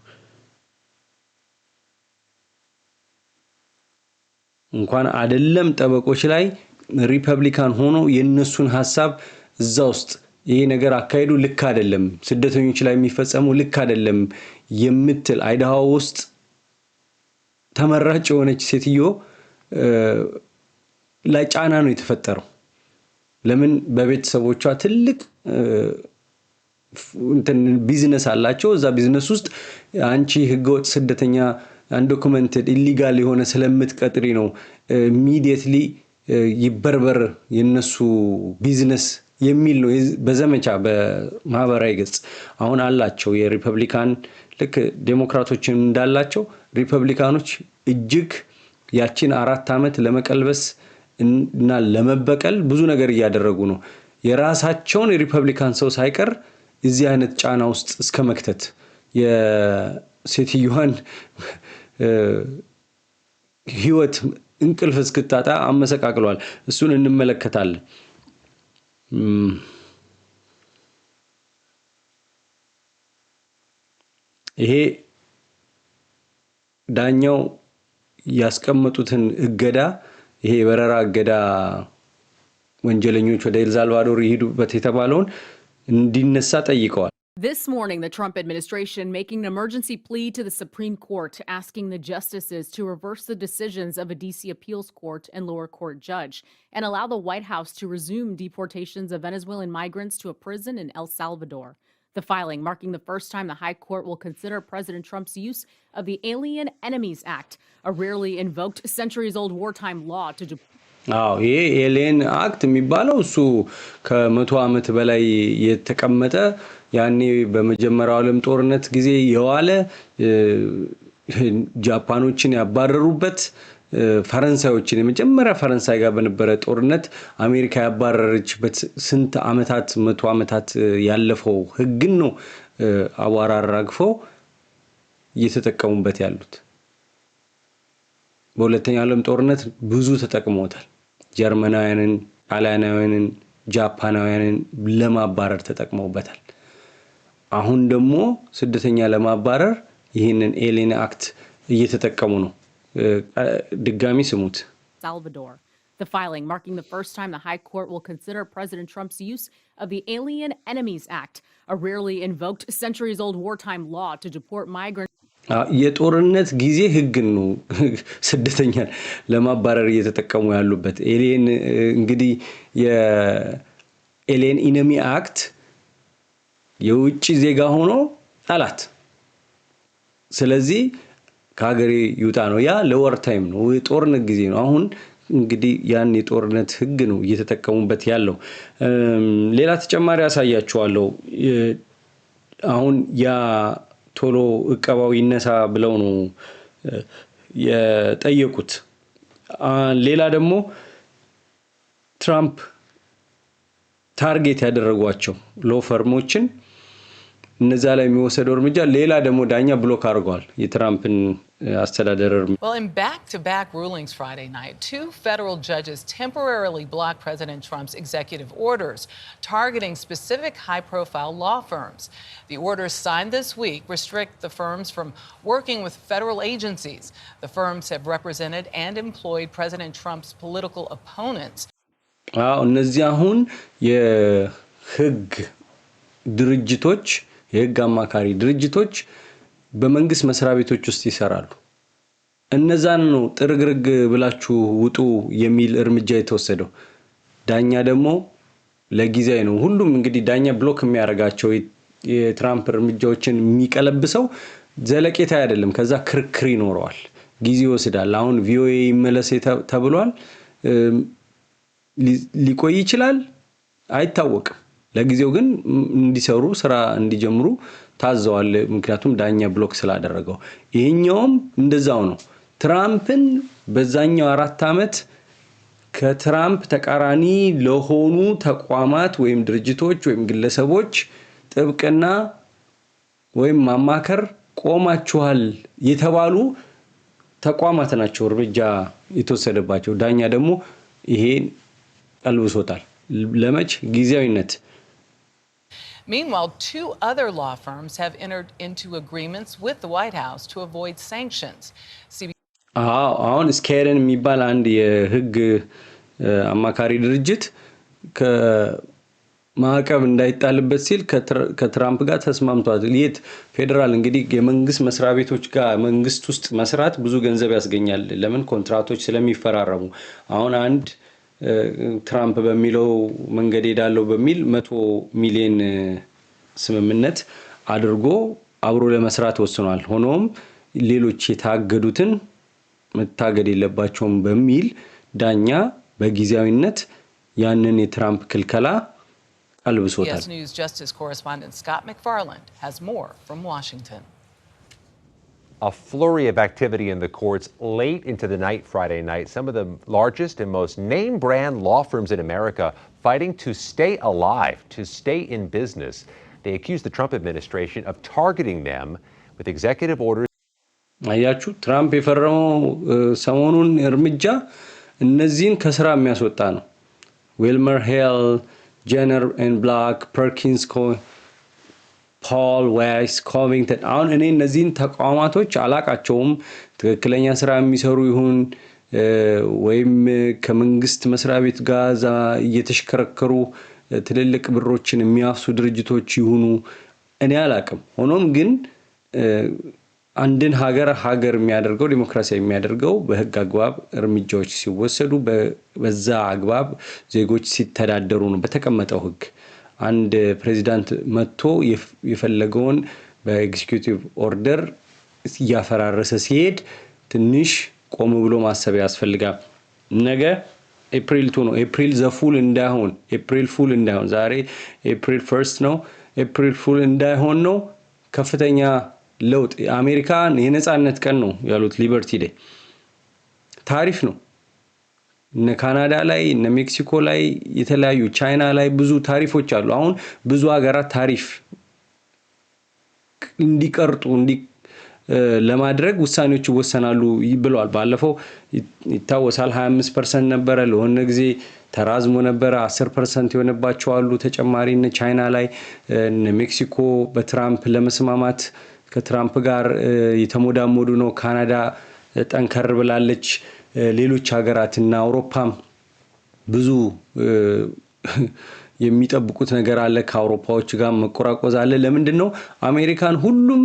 እንኳን አይደለም ጠበቆች ላይ ሪፐብሊካን ሆኖ የነሱን ሐሳብ እዛ ውስጥ ይሄ ነገር አካሄዱ ልክ አይደለም፣ ስደተኞች ላይ የሚፈጸሙ ልክ አይደለም የምትል አይዳሃው ውስጥ ተመራጭ የሆነች ሴትዮ ላይ ጫና ነው የተፈጠረው። ለምን በቤተሰቦቿ ትልቅ ቢዝነስ አላቸው። እዛ ቢዝነስ ውስጥ አንቺ ህገወጥ ስደተኛ አንዶክመንትድ ኢሊጋል የሆነ ስለምትቀጥሪ ነው ኢሚዲየትሊ ይበርበር የነሱ ቢዝነስ የሚል ነው በዘመቻ በማህበራዊ ገጽ አሁን አላቸው። የሪፐብሊካን ልክ ዴሞክራቶችን እንዳላቸው ሪፐብሊካኖች እጅግ ያቺን 4 ዓመት ለመቀልበስ እና ለመበቀል ብዙ ነገር እያደረጉ ነው። የራሳቸውን የሪፐብሊካን ሰው ሳይቀር እዚህ አይነት ጫና ውስጥ እስከ መክተት የሴትዮዋን ህይወት እንቅልፍ እስክታጣ አመሰቃቅሏል። እሱን እንመለከታለን። ይሄ ዳኛው ያስቀመጡትን እገዳ ይሄ በረራ እገዳ ወንጀለኞች ወደ ኤልሳልቫዶር ይሄዱበት የተባለውን እንዲነሳ ጠይቀዋል። This morning, the Trump administration making an emergency plea to the Supreme Court, asking the justices to reverse the decisions of a D.C. appeals court and lower court judge and allow the White House to resume deportations of Venezuelan migrants to a prison in El Salvador. The filing marking the first time the High Court will consider President Trump's use of the Alien Enemies Act, a rarely invoked centuries-old wartime law to ይሄ ኤሊየን አክት የሚባለው እሱ ከ100 ዓመት በላይ የተቀመጠ ያኔ በመጀመሪያው ዓለም ጦርነት ጊዜ የዋለ ጃፓኖችን ያባረሩበት ፈረንሳዮችን የመጀመሪያ ፈረንሳይ ጋር በነበረ ጦርነት አሜሪካ ያባረረችበት ስንት ዓመታት 100 ዓመታት ያለፈው ህግን ነው አዋራራግፈው እየተጠቀሙበት ያሉት። በሁለተኛው ዓለም ጦርነት ብዙ ተጠቅመውታል። ጀርመናውያንን፣ ጣሊያናውያንን፣ ጃፓናውያንን ለማባረር ተጠቅመውበታል። አሁን ደግሞ ስደተኛ ለማባረር ይህንን ኤሊየን አክት እየተጠቀሙ ነው። ድጋሚ ስሙት። Salvador. The filing marking the first time the High Court will consider President Trump's use of the Alien Enemies Act, a rarely invoked centuries-old wartime law to deport migrants. የጦርነት ጊዜ ህግ ነው ስደተኛ ለማባረር እየተጠቀሙ ያሉበት። ኤሊየን እንግዲህ የኤሊየን ኢነሚ አክት የውጭ ዜጋ ሆኖ ጠላት ስለዚህ ከሀገሬ ይውጣ ነው። ያ ለወር ታይም ነው፣ የጦርነት ጊዜ ነው። አሁን እንግዲህ ያን የጦርነት ህግ ነው እየተጠቀሙበት ያለው። ሌላ ተጨማሪ ያሳያችኋለሁ። አሁን ያ ቶሎ እቀባው ይነሳ ብለው ነው የጠየቁት። ሌላ ደግሞ ትራምፕ ታርጌት ያደረጓቸው ሎፈርሞችን እነዛ ላይ የሚወሰደው እርምጃ ሌላ ደግሞ ዳኛ ብሎክ አድርጓል የትራምፕን አስተዳደር። Well, in back-to-back rulings Friday night, 2 federal judges temporarily blocked President Trump's executive orders targeting specific high-profile law firms. The orders signed this week restrict the firms from working with federal agencies. The firms have represented and employed President Trump's political opponents. እነዚህ አሁን የህግ ድርጅቶች የህግ አማካሪ ድርጅቶች በመንግስት መስሪያ ቤቶች ውስጥ ይሰራሉ። እነዛን ነው ጥርግርግ ብላችሁ ውጡ የሚል እርምጃ የተወሰደው። ዳኛ ደግሞ ለጊዜያዊ ነው። ሁሉም እንግዲህ ዳኛ ብሎክ የሚያደርጋቸው የትራምፕ እርምጃዎችን የሚቀለብሰው ዘለቄታ አይደለም። ከዛ ክርክር ይኖረዋል፣ ጊዜ ይወስዳል። አሁን ቪኦኤ ይመለስ ተብሏል። ሊቆይ ይችላል፣ አይታወቅም። ለጊዜው ግን እንዲሰሩ ስራ እንዲጀምሩ ታዘዋል። ምክንያቱም ዳኛ ብሎክ ስላደረገው። ይሄኛውም እንደዛው ነው። ትራምፕን በዛኛው 4 ዓመት ከትራምፕ ተቃራኒ ለሆኑ ተቋማት ወይም ድርጅቶች ወይም ግለሰቦች ጥብቅና ወይም ማማከር ቆማችኋል የተባሉ ተቋማት ናቸው እርምጃ የተወሰደባቸው። ዳኛ ደግሞ ይሄን ቀልብሶታል። ለመች ጊዜያዊነት። Meanwhile, 2 other law firms have entered into agreements with the White House to avoid sanctions. አሁን ስኬረን የሚባል አንድ የህግ አማካሪ ድርጅት ከማዕቀብ እንዳይጣልበት ሲል ከትራምፕ ጋር ተስማምቷል። የት ፌደራል እንግዲህ የመንግስት መስሪያ ቤቶች ጋር መንግስት ውስጥ መስራት ብዙ ገንዘብ ያስገኛል። ለምን ኮንትራክቶች ስለሚፈራረሙ። አሁን አንድ ትራምፕ በሚለው መንገድ ሄዳለው በሚል 100 ሚሊዮን ስምምነት አድርጎ አብሮ ለመስራት ወስኗል። ሆኖም ሌሎች የታገዱትን መታገድ የለባቸውም በሚል ዳኛ በጊዜያዊነት ያንን የትራምፕ ክልከላ ቀልብሶታል። CBS News Justice correspondent Scott McFarland has more from Washington. A flurry of activity in the courts late into the night Friday night. Some of the largest and most name-brand law firms in America fighting to stay alive, to stay in business. They accuse the Trump administration of targeting them with executive orders. አያችሁ ትራምፕ የፈረመው ሰሞኑን እርምጃ እነዚህን ከስራ የሚያስወጣ ነው። ዊልመር ሄል፣ ጄነር ኤንድ ብላክ፣ ፐርኪንስ ፖል ዌይስ፣ ኮቪንግተን። አሁን እኔ እነዚህን ተቋማቶች አላቃቸውም። ትክክለኛ ስራ የሚሰሩ ይሁን ወይም ከመንግስት መስሪያ ቤት ጋር እየተሽከረከሩ ትልልቅ ብሮችን የሚያፍሱ ድርጅቶች ይሁኑ እኔ አላቅም። ሆኖም ግን አንድን ሀገር የሚያደርገው ዲሞክራሲያዊ የሚያደርገው በህግ አግባብ እርምጃዎች ሲወሰዱ በዛ አግባብ ዜጎች ሲተዳደሩ ነው። በተቀመጠው ህግ አንድ ፕሬዚዳንት መጥቶ የፈለገውን በኤግዚኪዩቲቭ ኦርደር እያፈራረሰ ሲሄድ ትንሽ ቆም ብሎ ማሰብ ያስፈልጋል። ነገ ኤፕሪል 2 ነው። ኤፕሪል ዘፉል እንዳይሆን ኤፕሪል ፉል እንዳይሆን ዛሬ ኤፕሪል 1 ነው። ኤፕሪል ፉል እንዳይሆን ነው ከፍተኛ ለውጥ አሜሪካን የነጻነት ቀን ነው ያሉት ሊበርቲ ዴይ ታሪፍ ነው። እነ ካናዳ ላይ እነ ሜክሲኮ ላይ የተለያዩ ቻይና ላይ ብዙ ታሪፎች አሉ። አሁን ብዙ ሀገራት ታሪፍ እንዲቀርጡ ለማድረግ ውሳኔዎች ይወሰናሉ ብለዋል። ባለፈው ይታወሳል 25% ነበረ ለሆነ ጊዜ ተራዝሞ ነበረ 10% የሆነባቸው አሉ ተጨማሪ እነ ቻይና ላይ እነ ሜክሲኮ በትራምፕ ለመስማማት ከትራምፕ ጋር የተሞዳሞዱ ነው። ካናዳ ጠንከር ብላለች። ሌሎች ሀገራትና አውሮፓም ብዙ የሚጠብቁት ነገር አለ። ከአውሮፓዎች ጋር መቆራቆዝ አለ። ለምንድነው አሜሪካን ሁሉም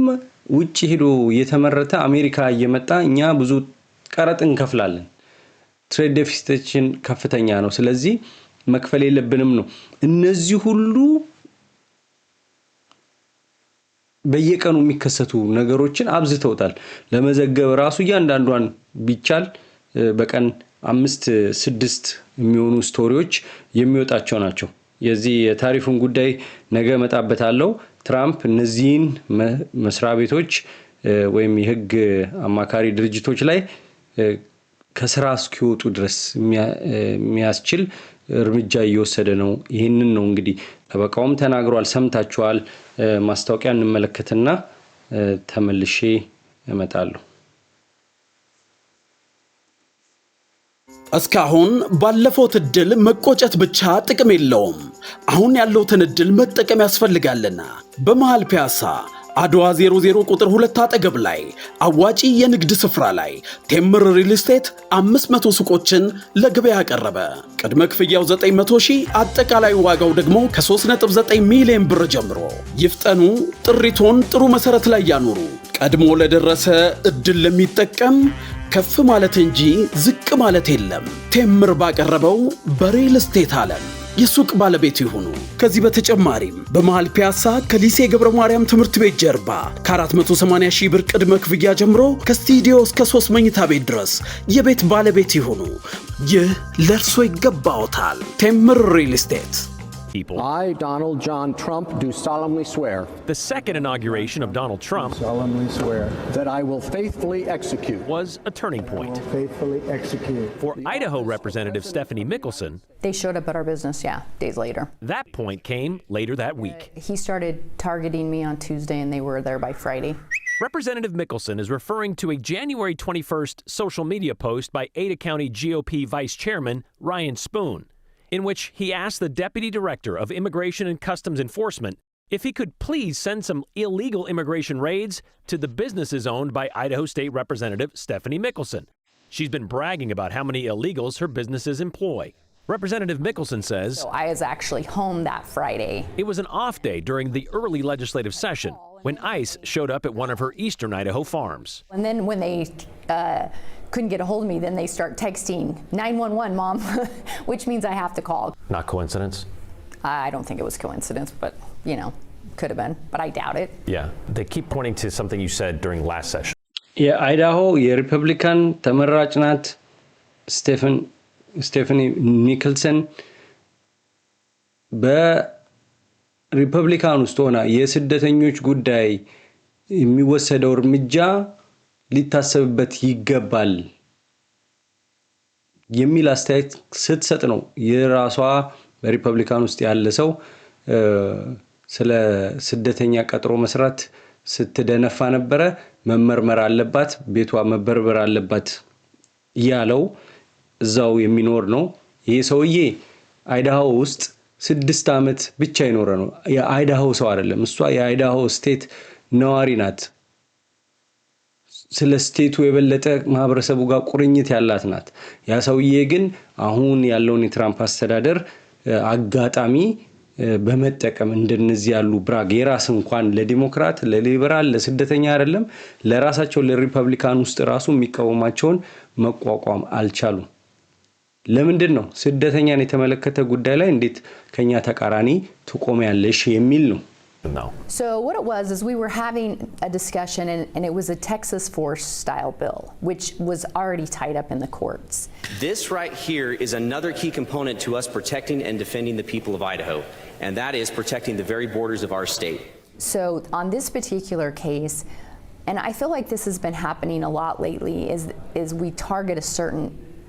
ውጪ ሄዶ የተመረተ አሜሪካ እየመጣ እኛ ብዙ ቀረጥ እንከፍላለን። ትሬድ ዴፊሲታችን ከፍተኛ ነው። ስለዚህ መክፈል የለብንም ነው። እነዚህ ሁሉ በየቀኑ የሚከሰቱ ነገሮችን አብዝተውታል። ለመዘገብ ራሱ እያንዳንዷን ቢቻል በቀን 5-6 የሚሆኑ ስቶሪዎች የሚወጣቸው ናቸው። የዚህ የታሪፉን ጉዳይ ነገ መጣበታለው። ትራምፕ እነዚህን መስሪያ ቤቶች ወይም የህግ አማካሪ ድርጅቶች ላይ ከስራ እስኪወጡ ድረስ የሚያስችል እርምጃ እየወሰደ ነው። ይህንን ነው እንግዲህ ጠበቃውም ተናግሯል። ሰምታችኋል። ማስታወቂያ እንመለከትና ተመልሼ እመጣለሁ። እስካሁን ባለፈው እድል መቆጨት ብቻ ጥቅም የለውም። አሁን ያለውትን እድል መጠቀም ያስፈልጋልና በመሃል ፒያሳ አድዋ 00 ቁጥር 2 አጠገብ ላይ አዋጪ የንግድ ስፍራ ላይ ቴምር ሪል ስቴት 500 ሱቆችን ለገበያ ያቀረበ። ቅድመ ክፍያው 900,000፣ አጠቃላይ ዋጋው ደግሞ ከ3.9 ሚሊዮን ብር ጀምሮ። ይፍጠኑ፣ ጥሪቶን ጥሩ መሰረት ላይ ያኑሩ። ቀድሞ ለደረሰ እድል ለሚጠቀም ከፍ ማለት እንጂ ዝቅ ማለት የለም። ቴምር ባቀረበው በሪል ስቴት ዓለም የሱቅ ባለቤት ይሁኑ። ከዚህ በተጨማሪም በመሃል ፒያሳ ከሊሴ ገብረ ማርያም ትምህርት ቤት ጀርባ ከ480,000 ብር ቅድመ ክፍያ ጀምሮ ከስቱዲዮ እስከ 3 መኝታ ቤት ድረስ የቤት ባለቤት ይሁኑ። ይህ ለእርሶ ይገባዎታል። ቴምር ሪል ስቴት። I, Donald John Trump, do solemnly swear. The second inauguration of Donald Trump Solemnly swear that I will faithfully execute. Was a turning point. Faithfully execute. For Idaho Representative Stephanie Mickelson, they showed up at our business, days later. That point came later that week. He started targeting me on Tuesday and they were there by Friday. Representative Mickelson is referring to a January 21st social media post by Ada County GOP Vice Chairman Ryan Spoon, in which he asked the Deputy Director of Immigration and Customs Enforcement if he could please send some illegal immigration raids to the businesses owned by Idaho State Representative Stephanie Mickelson. She's been bragging about how many illegals her businesses employ. Representative Mickelson says, So I was actually home that Friday. It was an off day during the early legislative session when ICE showed up at one of her eastern Idaho farms. And then when they couldn't get a hold of me, then they start texting 911, Mom, which means I have to call. Not coincidence? I don't think it was coincidence, but, could have been, but I doubt it. Yeah, they keep pointing to something you said during last session. የአይዳሆ የሪፐብሊካን ተመራጭ ናት ስቴፈኒ ኒክልሰን። በሪፐብሊካን ውስጥ ሆና የስደተኞች ጉዳይ የሚወሰደው እርምጃ ሊታሰብበት ይገባል የሚል አስተያየት ስትሰጥ ነው የራሷ በሪፐብሊካን ውስጥ ያለ ሰው ስለ ስደተኛ ቀጥሮ መስራት ስትደነፋ ነበረ። መመርመር አለባት፣ ቤቷ መበርበር አለባት ያለው እዛው የሚኖር ነው። ይሄ ሰውዬ አይዳሆ ውስጥ 6 ዓመት ብቻ ይኖር ነው። የአይዳሆ ሰው አይደለም። እሷ የአይዳሆ ስቴት ነዋሪ ናት። ስለ ስቴቱ የበለጠ ማህበረሰቡ ጋር ቁርኝት ያላት ናት። ያ ሰውዬ ግን አሁን ያለውን የትራምፕ አስተዳደር አጋጣሚ በመጠቀም እንደነዚህ ያሉ ብራግ የራስ እንኳን ለዲሞክራት ለሊበራል ለስደተኛ አይደለም ለራሳቸው ለሪፐብሊካን ውስጥ ራሱ የሚቃወማቸውን መቋቋም አልቻሉም። ለምንድን ነው ስደተኛን የተመለከተ ጉዳይ ላይ እንዴት ከኛ ተቃራኒ ትቆሚያለሽ የሚል ነው። though. So what it was is we were having a discussion, and it was a Texas force style bill, which was already tied up in the courts. This right here is another key component to us protecting and defending the people of Idaho, and that is protecting the very borders of our state. So on this particular case, and I feel like this has been happening a lot lately, is we target a certain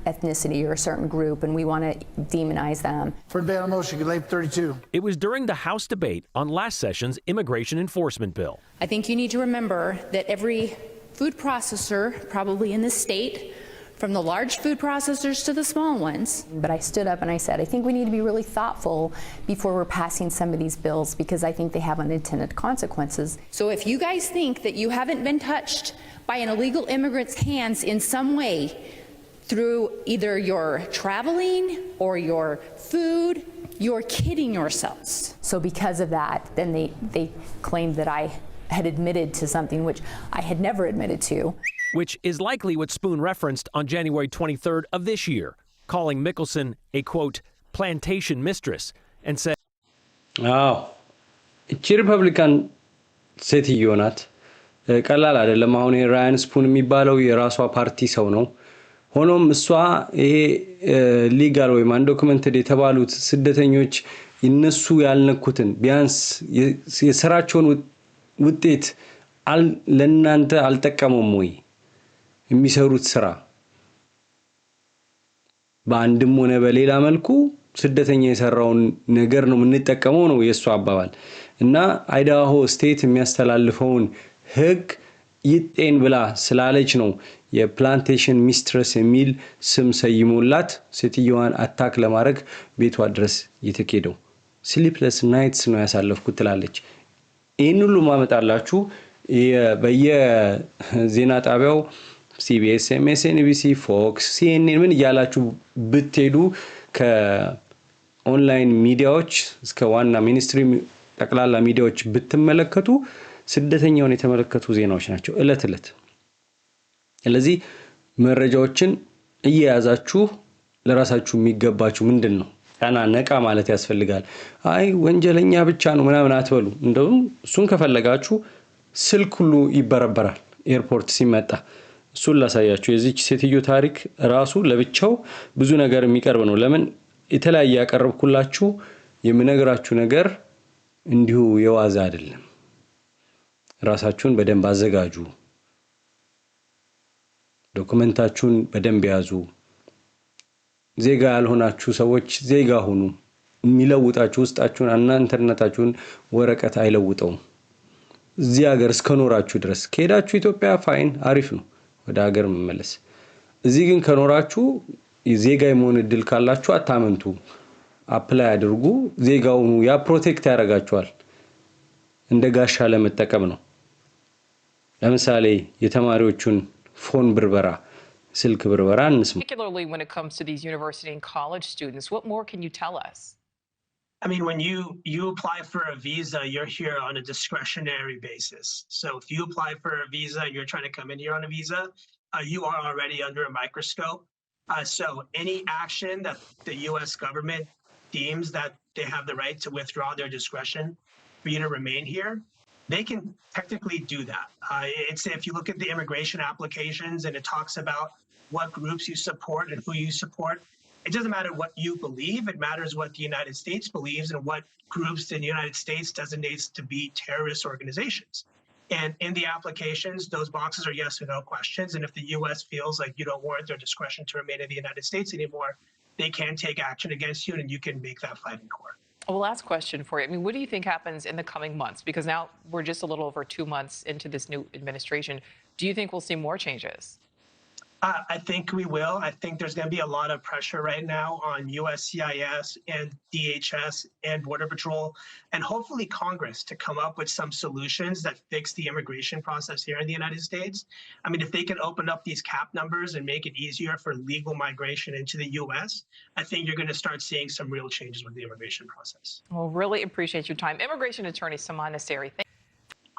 ethnicity or a certain group, and we want to demonize them. For debate on motion, Labor 32. It was during the House debate on last session's immigration enforcement bill. I think you need to remember that every food processor, probably in this state, from the large food processors to the small ones. But I stood up and I said, I think we need to be really thoughtful before we're passing some of these bills, because I think they have unintended consequences. So if you guys think that you haven't been touched by an illegal immigrant's hands in some way, through either your traveling or your food, you're kidding yourselves. So because of that, then they claimed that I had admitted to something which I had never admitted to. Which is likely what Spoon referenced on January 23rd of this year, calling Mickelson a, quote, plantation mistress, and said, አዎ እቺ ሪፐብሊካን ሴትዮ ናት። ቀላል አይደለም። አሁን ራያን ስፑን የሚባለው የራሷ ፓርቲ ሰው ነው። ሆኖም እሷ ይሄ ሊጋል ወይም አንዶክመንትድ የተባሉት ስደተኞች ይነሱ ያልነኩትን ቢያንስ የስራቸውን ውጤት ለእናንተ አልጠቀመም ወይ? የሚሰሩት ስራ በአንድም ሆነ በሌላ መልኩ ስደተኛ የሰራውን ነገር ነው የምንጠቀመው ነው የሷ አባባል። እና አይዳሆ ስቴት የሚያስተላልፈውን ህግ ይጤን ብላ ስላለች ነው የፕላንቴሽን ሚስትረስ የሚል ስም ሰይሞላት ሴትየዋን አታክ ለማድረግ ቤቷ ድረስ የተኬደው። ስሊፕለስ ናይትስ ነው ያሳለፍኩት ትላለች። ይህን ሁሉ ማመጣላችሁ በየዜና ጣቢያው ሲቢኤስ፣ ኤምኤስኤንቢሲ፣ ፎክስ፣ ሲኤንኤን ምን እያላችሁ ብትሄዱ ከኦንላይን ሚዲያዎች እስከ ዋና ሚኒስትሪ ጠቅላላ ሚዲያዎች ብትመለከቱ ስደተኛውን የተመለከቱ ዜናዎች ናቸው እለት እለት። ስለዚህ መረጃዎችን እየያዛችሁ ለራሳችሁ የሚገባችሁ ምንድነው ቃና ነቃ ማለት ያስፈልጋል። አይ ወንጀለኛ ብቻ ነው ምናምን አትበሉ። እንደውም እሱን ከፈለጋችሁ ስልክ ሁሉ ይበረበራል ኤርፖርት ሲመጣ። እሱን ላሳያችሁ። የዚች ሴትዮ ታሪክ ራሱ ለብቻው ብዙ ነገር የሚቀርብ ነው። ለምን የተለያየ ያቀርብኩላችሁ የምነግራችሁ ነገር እንዲሁ የዋዛ አይደለም። ራሳችሁን በደንብ አዘጋጁ። ዶክመንታችሁን በደንብ ያዙ። ዜጋ ያልሆናችሁ ሰዎች ዜጋ ሁኑ። የሚለውጣችሁ ውስጣችሁን እናንተነታችሁን ወረቀት አይለውጠውም። እዚህ ሀገር እስከኖራችሁ ድረስ ከሄዳችሁ ኢትዮጵያ ፋይን አሪፍ ነው ወደ ሀገር መመለስ። እዚህ ግን ከኖራችሁ ዜጋ የመሆን እድል ካላችሁ አታመንቱ። አፕላይ አድርጉ። ዜጋው ያ ፕሮቴክት ያደርጋችኋል። እንደ ጋሻ ለመጠቀም ነው። ለምሳሌ የተማሪዎቹን ፎን ብርበራ ስልክ ብርበራ እንስማ። Particularly when it comes to these university and college students, what more can you tell us? I mean, when you apply for a visa, you're here on a discretionary basis. So if you apply for a visa and you're trying to come in here on a visa, you are already under a microscope. So any action that the U.S. government deems that they have the right to withdraw their discretion for you to remain here, they can technically do that. It's if you look at the immigration applications and it talks about what groups you support and who you support. It doesn't matter what you believe. It matters what the United States believes and what groups in the United States designates to be terrorist organizations. And in the applications, those boxes are yes or no questions. And if the U.S. feels like you don't warrant their discretion to remain in the United States anymore, they can take action against you and you can make that fight in court. Well, last question for you. I mean, what do you think happens in the coming months? Because now we're just a little over 2 months into this new administration. Do you think we'll see more changes? I think we will. I think there's going to be a lot of pressure right now on USCIS and DHS and Border Patrol and hopefully Congress to come up with some solutions that fix the immigration process here in the United States. I mean, if they can open up these cap numbers and make it easier for legal migration into the U.S., I think you're going to start seeing some real changes with the immigration process. Well, really appreciate your time. Immigration attorney Saman Nasseri.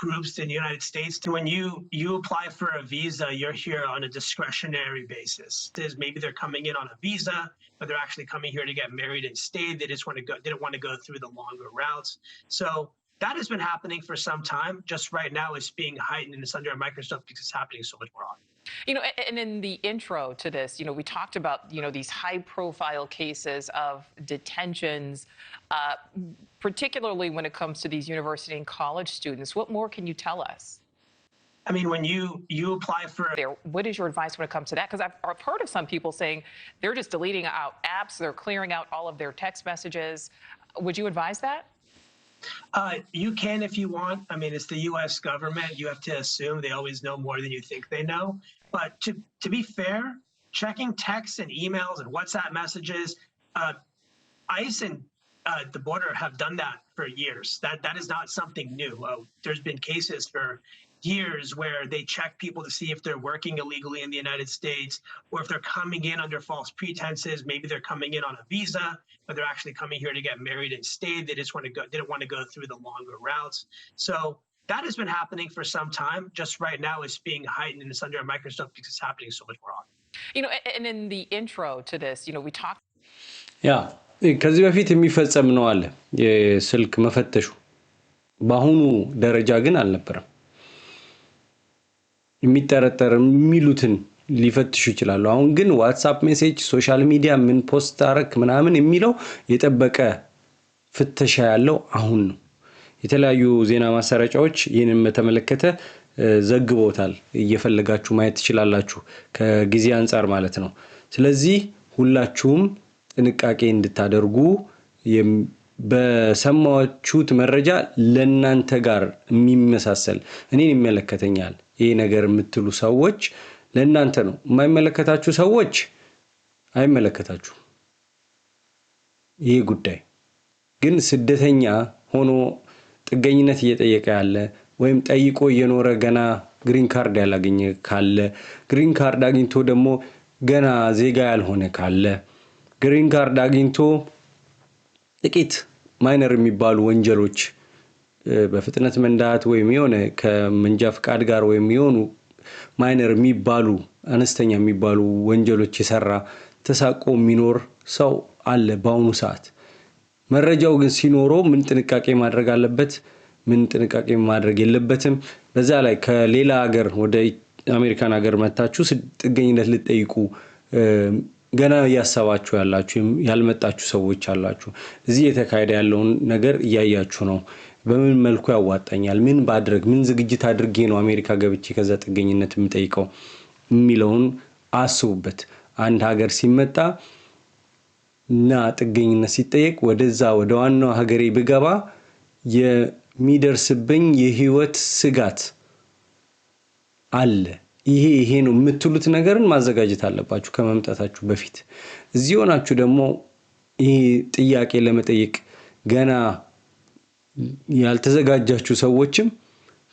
Groups in the United States. When you apply for a visa, you're here on a discretionary basis. Maybe they're coming in on a visa, but they're actually coming here to get married and stay. They just want to go. They don't want to go through the longer routes. So that has been happening for some time. Just right now, it's being heightened and it's under a microscope because it's happening so much more often. You know, and in the intro to this, you know, we talked about, you know, these high-profile cases of detentions, particularly when it comes to these university and college students. What more can you tell us? I mean, when you apply for what is your advice when it comes to that? Because I've heard of some people saying they're just deleting out apps, they're clearing out all of their text messages. Would you advise that? You can if you want. I mean, it's the U.S. government. You have to assume they always know more than you think they know. But to be fair, checking texts and emails and WhatsApp messages, ICE and the border have done that for years. That is not something new. There's been cases for years where they check people to see if they're working illegally in the United States or if they're coming in under false pretenses. Maybe they're coming in on a visa, but they're actually coming here to get married and stay. They just didn't want to go through the longer routes. So that has been happening for some time. Just right now, it's being heightened and it's under a microscope because it's happening so much more often. You know, and in the intro to this, you know, we talked. ያ ከዚህ በፊት የሚፈጸም ነው አለ የስልክ መፈተሹ በአሁኑ ደረጃ ግን አልነበረም። የሚጠረጠር የሚሉትን ሊፈትሹ ይችላሉ። አሁን ግን ዋትስአፕ ሜሴጅ ሶሻል ሚዲያ ምን ፖስት አረክ ምናምን የሚለው የጠበቀ ፍተሻ ያለው አሁን ነው። የተለያዩ ዜና ማሰራጫዎች ይህንን በተመለከተ ዘግቦታል። እየፈለጋችሁ ማየት ትችላላችሁ ከጊዜ አንፃር ማለት ነው። ስለዚህ ሁላችሁም ጥንቃቄ እንድታደርጉ በሰማችሁት መረጃ ለናንተ ጋር የሚመሳሰል እኔን ይመለከተኛል ይሄ ነገር የምትሉ ሰዎች ለናንተ ነው። የማይመለከታችሁ ሰዎች አይመለከታችሁ። ይሄ ጉዳይ ግን ስደተኛ ሆኖ ጥገኝነት እየጠየቀ ያለ ወይም ጠይቆ እየኖረ ገና ግሪን ካርድ ያላገኘ ካለ ግሪን ካርድ አግኝቶ ደግሞ ገና ዜጋ ያልሆነ ካለ ግሪን ካርድ አግኝቶ ጥቂት ማይነር የሚባሉ ወንጀሎች በፍጥነት መንዳት ወይም የሆነ ከመንጃ ፍቃድ ጋር ወይም የሆኑ ማይነር የሚባሉ አነስተኛ የሚባሉ ወንጀሎች የሰራ ተሳቆ የሚኖር ሰው አለ በአሁኑ ሰዓት። መረጃው ግን ሲኖረው ምን ጥንቃቄ ማድረግ አለበት ምን ጥንቃቄ ማድረግ የለበትም። በዛ ላይ ከሌላ ሀገር ወደ አሜሪካን ሀገር መጣችሁ ጥገኝነት ልትጠይቁ ገና ያሰባችሁ ያላችሁ ያልመጣችሁ ሰዎች አላችሁ። እዚህ የተካሄደ ያለውን ነገር እያያችሁ ነው። በምን መልኩ ያዋጣኛል ምን ባድርግ ምን ዝግጅት አድርጌ ነው አሜሪካ ገብቼ ከዛ ጥገኝነት የምጠይቀው የሚለውን አስቡበት። አንድ ሀገር ሲመጣ እና ጥገኝነት ሲጠየቅ ወደዛ ወደ ዋናው ሀገሬ ብገባ የሚደርስብኝ የህይወት ስጋት አለ። ይሄ ነው የምትሉት ነገርን ማዘጋጀት አለባችሁ ከመምጣታችሁ በፊት። እዚህ ሆናችሁ ደግሞ ይሄ ጥያቄ ለመጠየቅ ገና ያልተዘጋጃችሁ ሰዎችም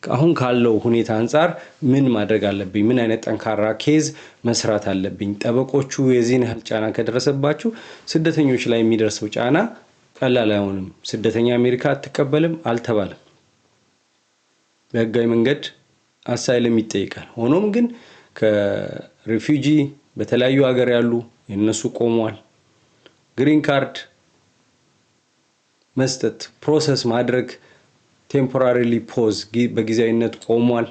አሁን ካለው ሁኔታ አንፃር ምን ማድረግ አለብኝ ምን አይነት ጠንካራ ኬዝ መስራት አለብኝ ጠበቆቹ የዚህን ያህል ጫና ከደረሰባችሁ ስደተኞች ላይ የሚደርሰው ጫና ቀላል አይሆንም። ስደተኛ አሜሪካ አትቀበልም አልተባለም። በህጋዊ መንገድ አሳይለም ይጠይቃል። ሆኖም ግን ከሪፊውጂ በተለያዩ ሀገር ያሉ የነሱ ቆሟል። ግሪን ካርድ መስጠት ፕሮሰስ ማድረግ ቴምፖራሪሊ ፖዝ በጊዜያዊነት ቆሟል።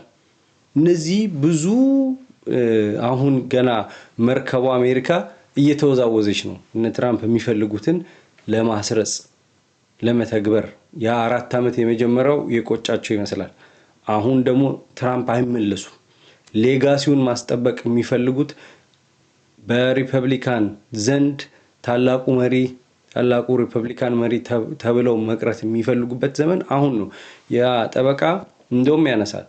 እነዚህ ብዙ አሁን ገና መርከቡ አሜሪካ እየተወዛወዘች ነው እነ ትራምፕ የሚፈልጉትን ለማስረጽ ለመተግበር ያ 4 አመት የመጀመሪያው የቆጫቸው ይመስላል። አሁን ደግሞ ትራምፕ አይመለሱ ሌጋሲውን ማስጠበቅ የሚፈልጉት በሪፐብሊካን ዘንድ ታላቁ ሪፐብሊካን መሪ ተብለው መቅረት የሚፈልጉበት ዘመን አሁን ነው። ያ ጠበቃ እንደውም ያነሳል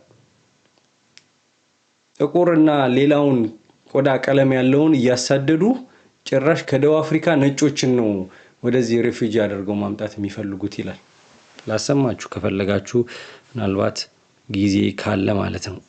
ጥቁርና ሌላውን ቆዳ ቀለም ያለውን እያሳደዱ ጭራሽ ከደቡብ አፍሪካ ነጮችን ነው ወደዚህ ሪፊውጂ አድርገው ማምጣት የሚፈልጉት ይላል። ላሰማችሁ ከፈለጋችሁ ምናልባት ጊዜ ካለ ማለት ነው።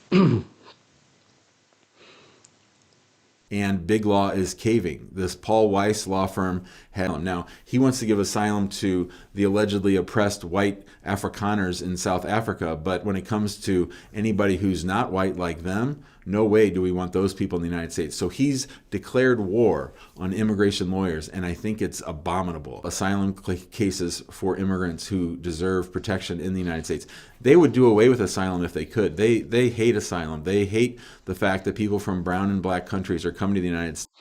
and big law is caving. This Paul Weiss law firm had now he wants to give asylum to the allegedly oppressed white Afrikaners in South Africa, but when it comes to anybody who's not white like them, no way do we want those people in the United States. So he's declared war on immigration lawyers, and I think it's abominable. Asylum cases for immigrants who deserve protection in the United States. They would do away with asylum if they could. They hate asylum. They hate the fact that people from brown and black countries are coming to the United States.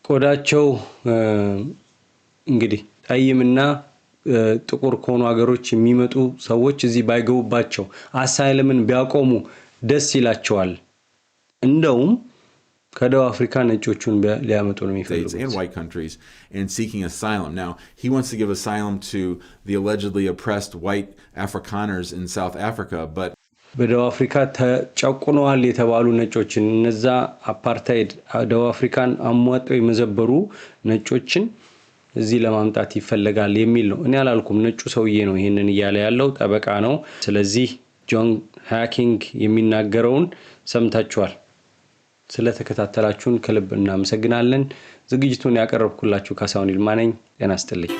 ቆዳቸው እንግዲህ ጠይምና ጥቁር ከሆኑ ሀገሮች የሚመጡ ሰዎች እዚህ ባይገቡባቸው አሳይለምን ቢያቆሙ ደስ ይላቸዋል እንደውም ከደቡብ አፍሪካ ነጮቹን ሊያመጡ ነው የሚፈልጉት and white countries and seeking asylum. Now, he wants to give asylum to the allegedly oppressed white Afrikaners in South Africa, but በደቡብ አፍሪካ ተጨቁነዋል የተባሉ ነጮችን እነዛ አፓርታይድ ደቡብ አፍሪካን አሟጠው የመዘበሩ ነጮችን እዚህ ለማምጣት ይፈልጋል የሚል ነው። እኔ አላልኩም ነጩ ሰውዬ ነው ይሄንን ይያለ ያለው ጠበቃ ነው። ስለዚህ ጆን ሃኪንግ የሚናገረውን ሰምታችኋል። ስለተከታተላችሁን ከልብ እናመሰግናለን። ዝግጅቱን ያቀርብኩላችሁ ካሳሁን ይልማ ነኝ። ጤና ይስጥልኝ።